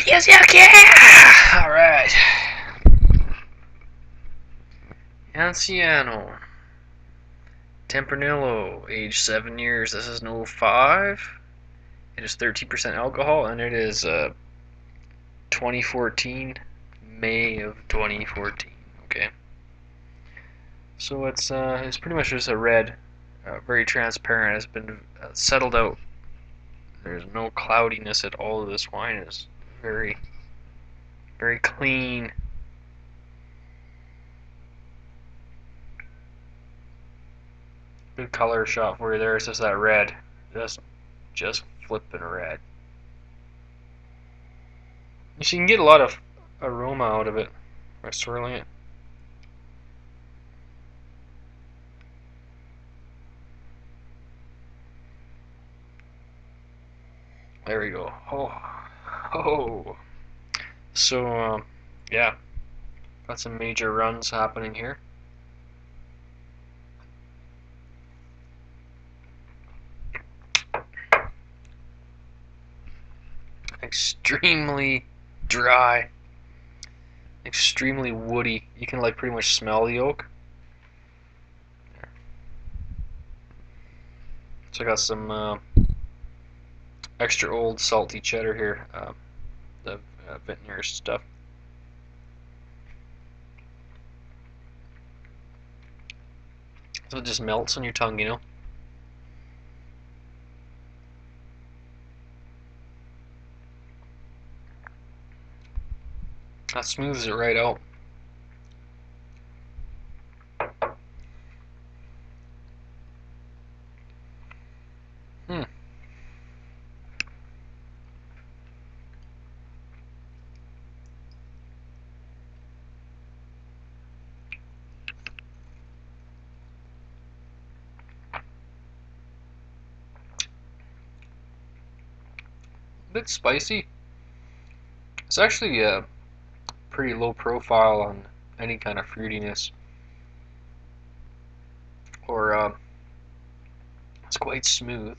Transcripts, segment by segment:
Beerzerker! Alright. Anciano. Tempranillo, age 7 years. This is an 05. It is 13% alcohol, and it is 2014, May of 2014. Okay. So it's pretty much just a red, very transparent. It's been settled out. There's no cloudiness at all. This wine is very, very clean. Good color shot for you there. It's just that red, just flipping red. You can get a lot of aroma out of it by swirling it. There we go. Oh. So, yeah, got some major runs happening here. Extremely dry, extremely woody. You can like pretty much smell the oak. So I got some extra old salty cheddar here, the vintner stuff. So it just melts on your tongue, you know. That smooths it right out. Hmm. A bit spicy. It's actually pretty low profile on any kind of fruitiness, or it's quite smooth.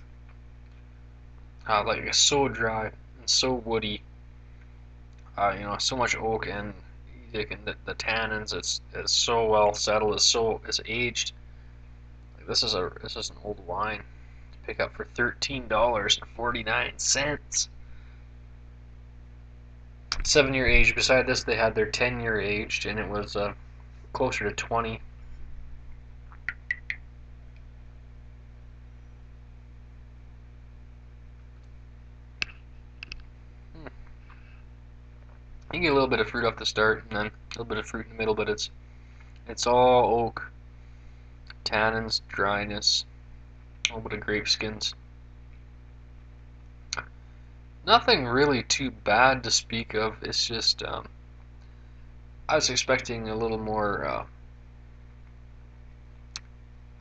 Like it's so dry and so woody. So much oak and the tannins. It's so well settled. It's aged. Like this is an old wine to pick up for $13.49. 7-year age. Beside this, they had their 10-year aged, and it was closer to 20. You get a little bit of fruit off the start, and then a little bit of fruit in the middle, but it's all oak, tannins, dryness, a little bit of grape skins. Nothing really too bad to speak of. It's just I was expecting a little more,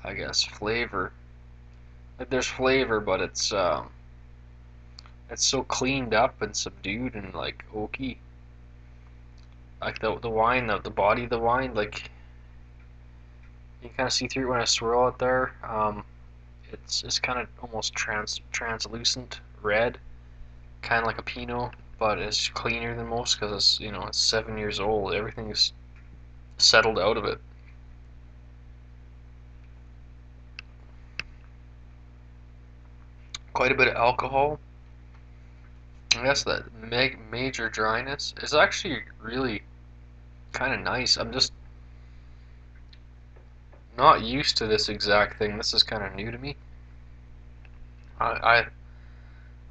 I guess, flavor. Like there's flavor, but it's so cleaned up and subdued and like oaky. Like the wine, the body of the wine, like you kind of see through it when I swirl it there. It's kind of almost translucent red, kind of like a Pinot, but it's cleaner than most because it's 7 years old. Everything's settled out of it. Quite a bit of alcohol. I guess that major dryness is actually really kind of nice. I'm just not used to this exact thing. This is kind of new to me. I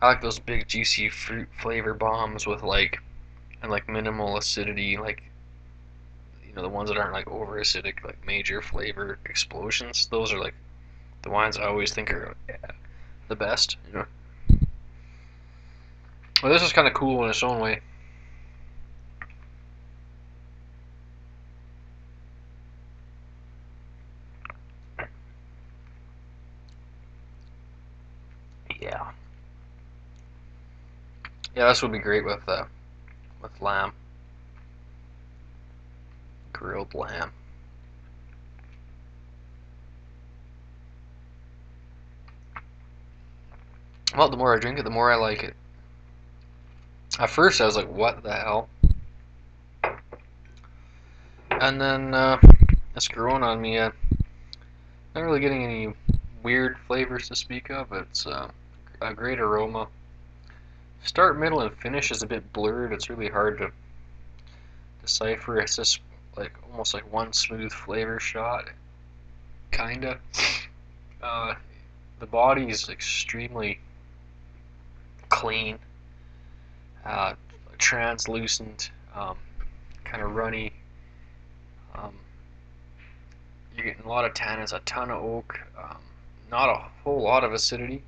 I like those big juicy fruit flavor bombs with like minimal acidity, like the ones that aren't like over acidic, like major flavor explosions. Those are like the wines I always think are the best. Well, this is kind of cool in its own way. Yeah, yeah, this would be great with lamb, grilled lamb. Well, the more I drink it, the more I like it. At first I was like, what the hell? And then it's growing on me. Not really getting any weird flavors to speak of. It's a great aroma. Start, middle, and finish is a bit blurred. It's really hard to decipher. It's just like almost like one smooth flavor shot, kinda. Uh, the body is extremely clean, uh, translucent, kind of runny. Um, you're getting a lot of tannins, a ton of oak, not a whole lot of acidity.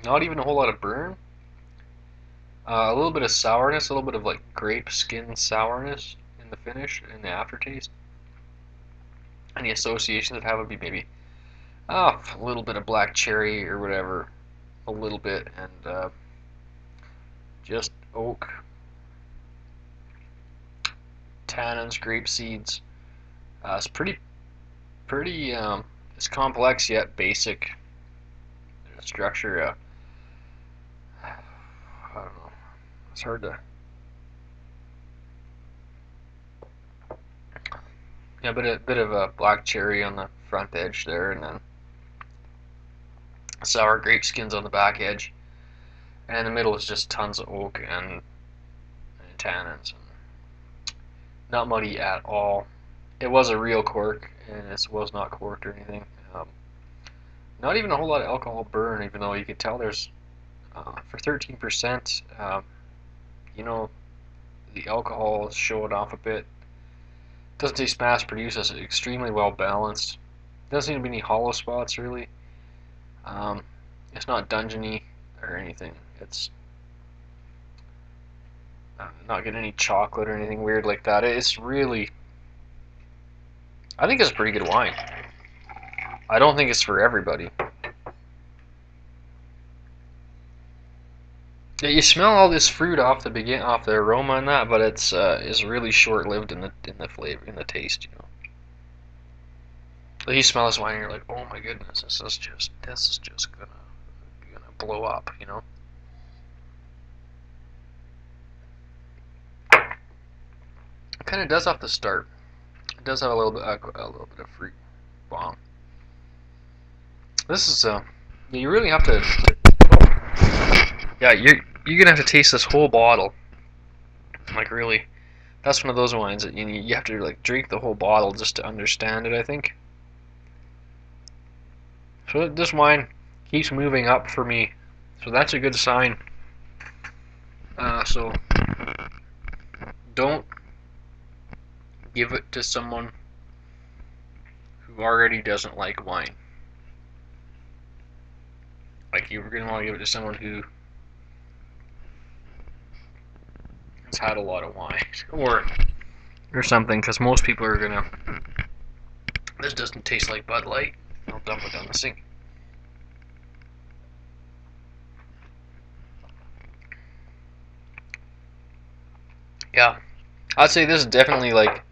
Not even a whole lot of burn. A little bit of sourness, a little bit of like grape skin sourness in the finish, in the aftertaste. Any associations that have would be maybe a little bit of black cherry or whatever, a little bit, and just oak, tannins, grape seeds. It's pretty. It's complex yet basic structure. I don't know. It's hard to. Yeah, bit of a black cherry on the front edge there, and then sour grape skins on the back edge, and in the middle is just tons of oak and tannins. And not muddy at all. It was a real cork, and it was not corked or anything. Not even a whole lot of alcohol burn, even though you could tell there's for 13%. You know, the alcohol is showing off a bit. Doesn't taste mass produced. It's extremely well balanced. Doesn't seem to be any hollow spots really. It's not dungeony or anything. It's not getting any chocolate or anything weird like that. It's really, I think it's a pretty good wine. I don't think it's for everybody. Yeah, you smell all this fruit off off the aroma and that, but it's really short lived in the flavor, in the taste. You know, like you smell this wine and you're like, oh my goodness, this is just gonna blow up. You know. It kind of does off the start. It does have a little bit of fruit bomb. This is you really have to. Yeah, you're gonna have to taste this whole bottle. Like really, that's one of those wines that you have to like drink the whole bottle just to understand it. I think. So this wine keeps moving up for me, so that's a good sign. So don't give it to someone who already doesn't like wine. Like you're gonna want to give it to someone who has had a lot of wine, or something, because most people are gonna. This doesn't taste like Bud Light. I'll dump it down the sink. Yeah, I'd say this is definitely like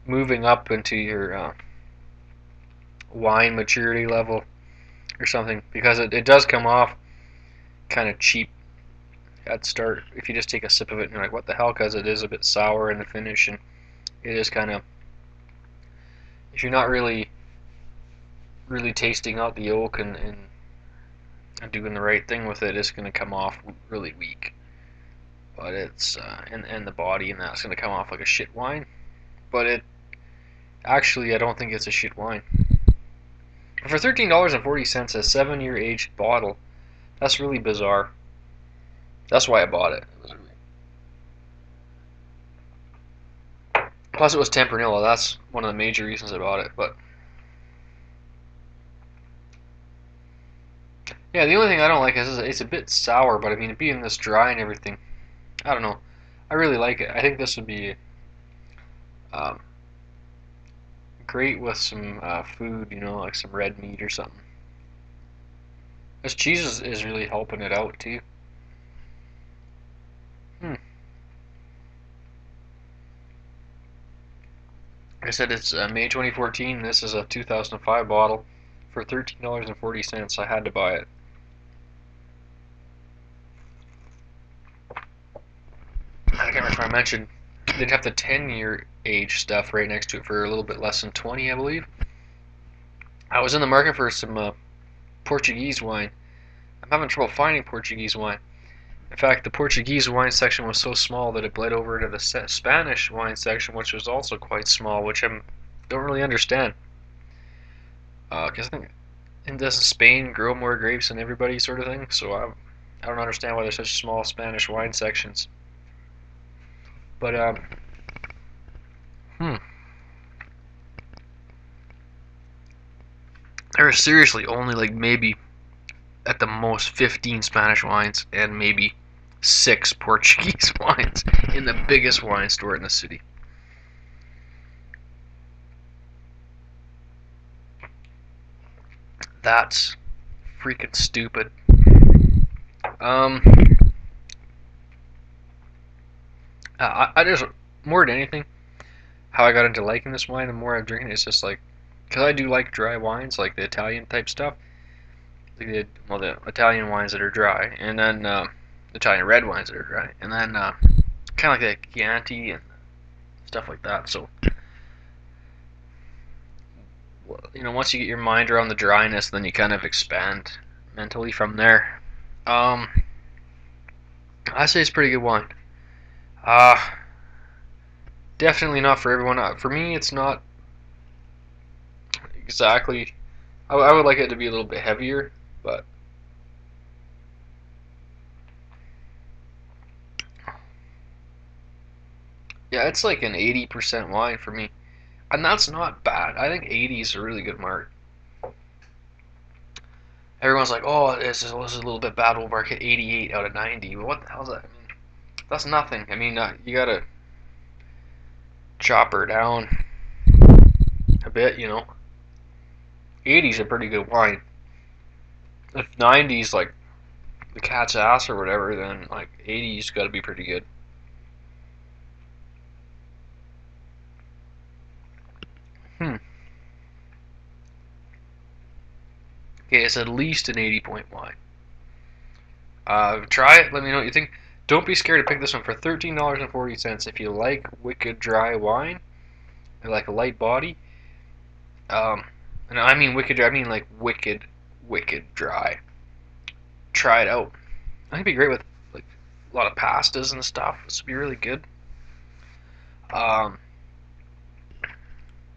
moving up into your wine maturity level or something, because it does come off kind of cheap at start if you just take a sip of it and you're like, what the hell, because it is a bit sour in the finish, and it is kind of, if you're not really tasting out the oak and doing the right thing with it, it's going to come off really weak. But it's and the body and that's going to come off like a shit wine. But it actually, I don't think it's a shit wine. But for $13.40, a 7-year aged bottle, that's really bizarre. That's why I bought it. Plus, it was Tempranillo. That's one of the major reasons I bought it. But yeah, the only thing I don't like is it's a bit sour. But I mean, it being this dry and everything, I don't know. I really like it. I think this would be um, great with some food, you know, like some red meat or something. This cheese is really helping it out too. Hmm. Like I said, it's May 2014. This is a 2005 bottle for $13.40. I had to buy it. I can't remember if I mentioned they'd have the 10-year age stuff right next to it for a little bit less than 20, I believe. I was in the market for some Portuguese wine. I'm having trouble finding Portuguese wine. In fact, the Portuguese wine section was so small that it bled over into the Spanish wine section, which was also quite small, which I don't really understand. Because I think, and doesn't Spain grow more grapes than everybody, sort of thing? So I don't understand why there's such small Spanish wine sections. But there are seriously only like maybe at the most 15 Spanish wines and maybe 6 Portuguese wines in the biggest wine store in the city. That's freaking stupid. I just, more than anything, how I got into liking this wine, the more I'm drinking it, it's just like, because I do like dry wines, like the Italian type stuff. The Italian wines that are dry, and then Italian red wines that are dry, and then kind of like the Chianti and stuff like that. So, once you get your mind around the dryness, then you kind of expand mentally from there. I say it's pretty good wine. Definitely not for everyone. For me, it's not exactly. I would like it to be a little bit heavier, but yeah, it's like an 80% wine for me, and that's not bad. I think 80 is a really good mark. Everyone's like, oh, this is a little bit bad. We'll mark it 88 out of 90. Well, what the hell is that? I mean, that's nothing. I mean, you gotta chop her down a bit, 80's a pretty good wine. If 90's like the cat's ass or whatever, then like 80's got to be pretty good. Okay, it's at least an 80-point wine. Try it. Let me know what you think. Don't be scared to pick this one for $13.40 if you like wicked dry wine, or like a light body. And I mean wicked. I mean like wicked, wicked dry. Try it out. I think it'd be great with like a lot of pastas and stuff. This would be really good. Um,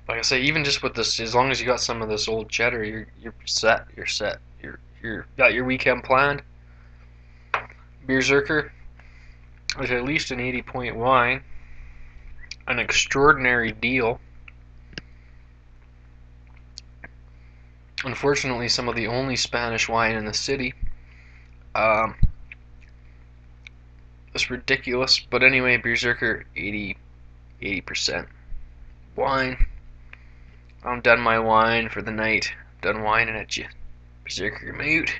like I say, even just with this, as long as you got some of this old cheddar, you're set. You're set. You're got your weekend planned. Beerzerker is at least an 80-point wine. An extraordinary deal. Unfortunately, some of the only Spanish wine in the city. It's ridiculous. But anyway, Beerzerker 80% wine. I'm done my wine for the night. Done whining at you. Beerzerker, mute.